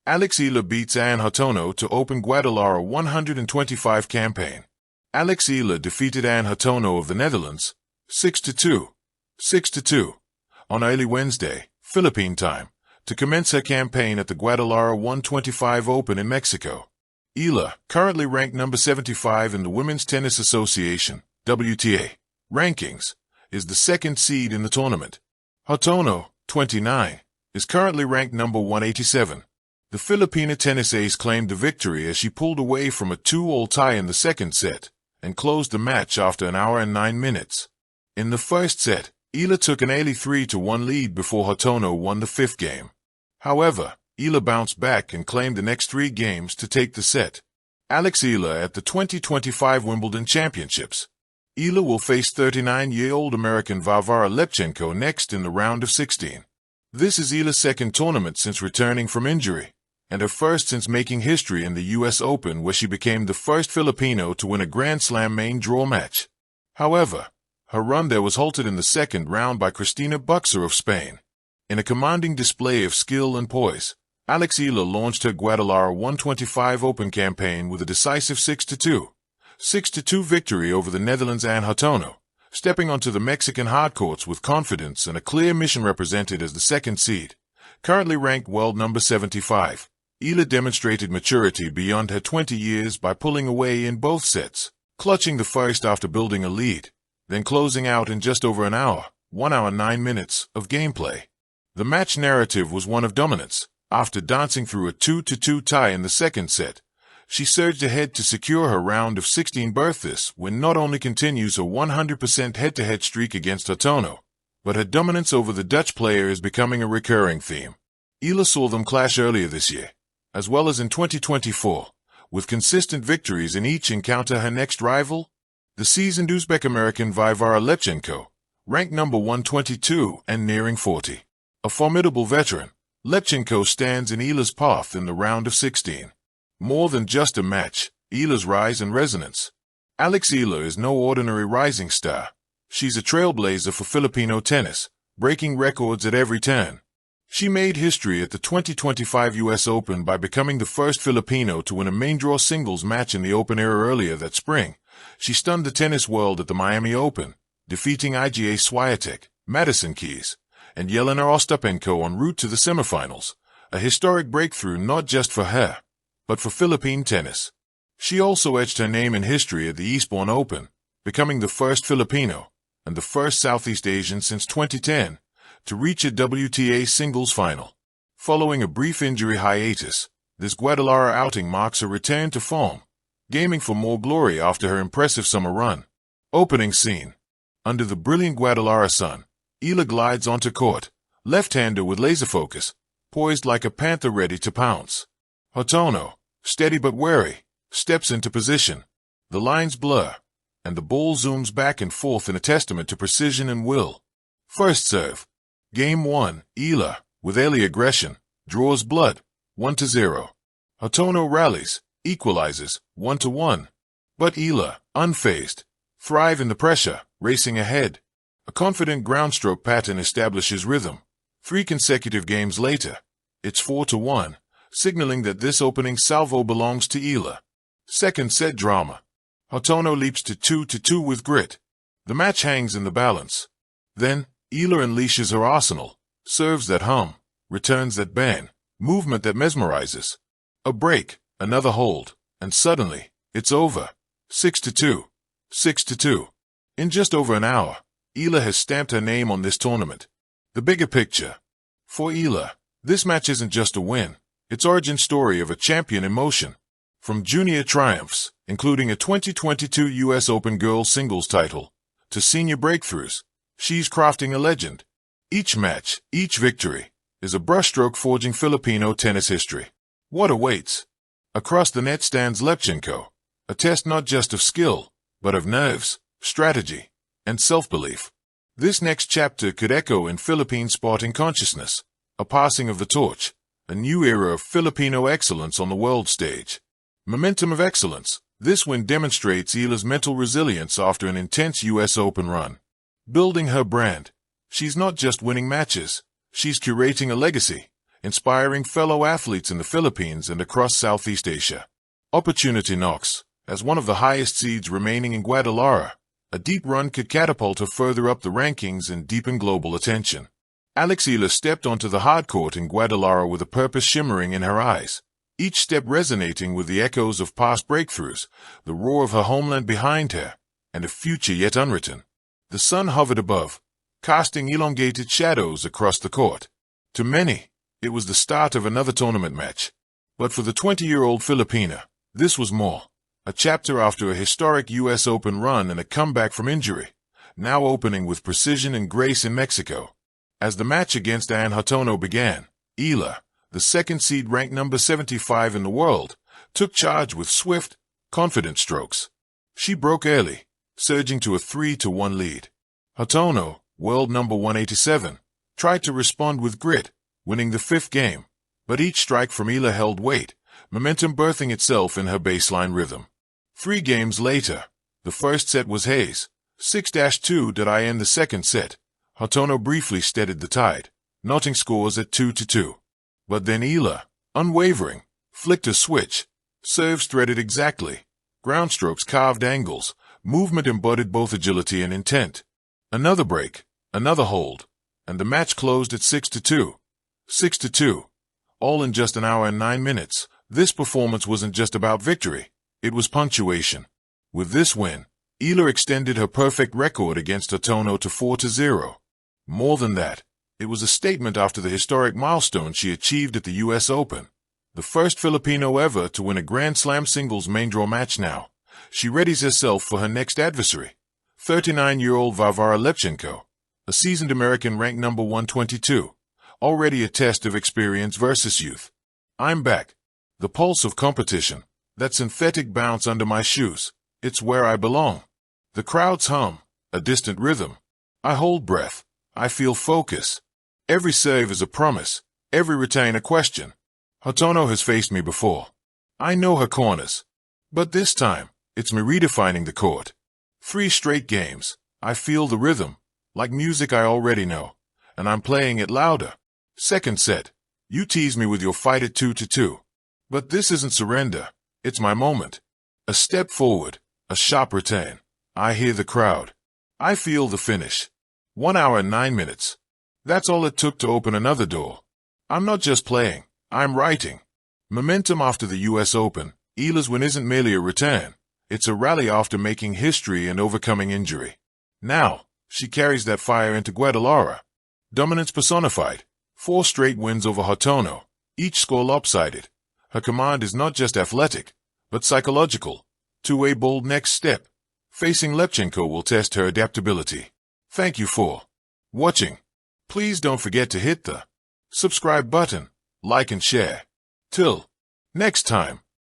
Eala beats Arianne Hartono to open Guadalajara 125 campaign. Eala defeated Arianne Hartono of the Netherlands 6-2, 6-2 on early Wednesday, Philippine time, to commence her campaign at the Guadalajara 125 Open in Mexico. Eala, currently ranked number 75 in the Women's Tennis Association (WTA) rankings, is the second seed in the tournament. Hartono, 29, is currently ranked number 187. The Filipina tennis ace claimed the victory as she pulled away from a 2-all tie in the second set and closed the match after an hour and 9 minutes. In the first set, Eala took an early 3-1 lead before Hartono won the fifth game. However, Eala bounced back and claimed the next 3 games to take the set. Eala at the 2025 Wimbledon Championships. Eala will face 39-year-old American Varvara Lepchenko next in the round of 16. This is Eala's second tournament since returning from injury, and her first since making history in the U.S. Open, where she became the first Filipino to win a Grand Slam main draw match. However, her run there was halted in the second round by Cristina Buxer of Spain. In a commanding display of skill and poise, Eala launched her Guadalajara 125 Open campaign with a decisive 6-2, 6-2 victory over the Netherlands' Arianne Hartono, stepping onto the Mexican hardcourts with confidence and a clear mission represented as the second seed. Currently ranked world number 75, Eala demonstrated maturity beyond her 20 years by pulling away in both sets, clutching the first after building a lead, then closing out in just over an hour, 1 hour 9 minutes, of gameplay. The match narrative was one of dominance. After dancing through a 2-2 tie in the second set, she surged ahead to secure her round of 16 berth. This win not only continues a 100% head-to-head streak against Hartono, but her dominance over the Dutch player is becoming a recurring theme. Eala saw them clash earlier this year, as well as in 2024, with consistent victories in each encounter. Her next rival, the seasoned Uzbek-American Varvara Lepchenko, ranked number 122 and nearing 40. A formidable veteran, Lepchenko stands in Eala's path in the round of 16. More than just a match, Eala's rise and resonance. Eala is no ordinary rising star. She's a trailblazer for Filipino tennis, breaking records at every turn. She made history at the 2025 U.S. Open by becoming the first Filipino to win a main draw singles match in the Open era earlier that spring. She stunned the tennis world at the Miami Open, defeating Iga Swiatek, Madison Keys, and Jelena Ostapenko en route to the semifinals, a historic breakthrough not just for her, but for Philippine tennis. She also etched her name in history at the Eastbourne Open, becoming the first Filipino, and the first Southeast Asian since 2010, to reach a WTA singles final. Following a brief injury hiatus, this Guadalajara outing marks a return to form, gaming for more glory after her impressive summer run. Opening scene. Under the brilliant Guadalajara sun, Eala glides onto court, left-hander with laser focus, poised like a panther ready to pounce. Hartono, steady but wary, steps into position. The lines blur, and the ball zooms back and forth in a testament to precision and will. First serve. Game 1, Eala, with early aggression, draws blood, 1-0. Hartono rallies, equalizes, 1-1. But Eala, unfazed, thrive in the pressure, racing ahead. A confident groundstroke pattern establishes rhythm. 3 consecutive games later, it's 4-1, signaling that this opening salvo belongs to Eala. Second set drama. Hartono leaps to 2-2 with grit. The match hangs in the balance. Then, Eala unleashes her arsenal, serves that hum, returns that bang, movement that mesmerizes. A break, another hold, and suddenly, it's over. 6-2. 6-2. In just over an hour, Eala has stamped her name on this tournament. The bigger picture. For Eala, this match isn't just a win, it's origin story of a champion in motion. From junior triumphs, including a 2022 U.S. Open girls singles title, to senior breakthroughs, she's crafting a legend. Each match, each victory, is a brushstroke forging Filipino tennis history. What awaits? Across the net stands Lepchenko, a test not just of skill, but of nerves, strategy, and self-belief. This next chapter could echo in Philippine sporting consciousness, a passing of the torch, a new era of Filipino excellence on the world stage. Momentum of excellence. This win demonstrates Eala's mental resilience after an intense U.S. Open run. Building her brand. She's not just winning matches, she's curating a legacy, inspiring fellow athletes in the Philippines and across Southeast Asia. Opportunity knocks. As one of the highest seeds remaining in Guadalajara, a deep run could catapult her further up the rankings and deepen global attention. Eala stepped onto the hardcourt in Guadalajara with a purpose shimmering in her eyes, each step resonating with the echoes of past breakthroughs, the roar of her homeland behind her, and a future yet unwritten. The sun hovered above, casting elongated shadows across the court. To many, it was the start of another tournament match. But for the 20-year-old Filipina, this was more. A chapter after a historic U.S. Open run and a comeback from injury, now opening with precision and grace in Mexico. As the match against Arianne Hartono began, Eala, the second seed ranked number 75 in the world, took charge with swift, confident strokes. She broke early, surging to a 3-1 lead. Hartono, world number 187, tried to respond with grit, winning the fifth game, but each strike from Eala held weight, momentum birthing itself in her baseline rhythm. 3 games later, the first set was Hayes, 6-2. In the second set, Hartono briefly steadied the tide, knotting scores at 2-2. But then Eala, unwavering, flicked a switch. Serves threaded exactly. Ground strokes carved angles. Movement embodied both agility and intent. Another break, another hold, and the match closed at 6-2. 6-2. All in just an hour and 9 minutes. This performance wasn't just about victory. It was punctuation. With this win, Eala extended her perfect record against Hartono to 4-0. More than that, it was a statement after the historic milestone she achieved at the U.S. Open. The first Filipino ever to win a Grand Slam singles main draw match now. She readies herself for her next adversary, 39-year-old Varvara Lepchenko, a seasoned American ranked number 122, already a test of experience versus youth. I'm back. The pulse of competition. That synthetic bounce under my shoes. It's where I belong. The crowds hum, a distant rhythm. I hold breath. I feel focus. Every serve is a promise. Every return a question. Hartono has faced me before. I know her corners. But this time, it's me redefining the court. 3 straight games. I feel the rhythm, like music I already know, and I'm playing it louder. Second set. You tease me with your fight at 2-2. But this isn't surrender. It's my moment. A step forward, a sharp return. I hear the crowd. I feel the finish. 1 hour and 9 minutes. That's all it took to open another door. I'm not just playing, I'm writing. Momentum after the U.S. Open. Eala's win isn't merely a return. It's a rally after making history and overcoming injury. Now, she carries that fire into Guadalajara. Dominance personified. 4 straight wins over Hartono, each score lopsided. Her command is not just athletic, but psychological. To a bold next step. Facing Lepchenko will test her adaptability. Thank you for watching. Please don't forget to hit the subscribe button, like and share. Till next time.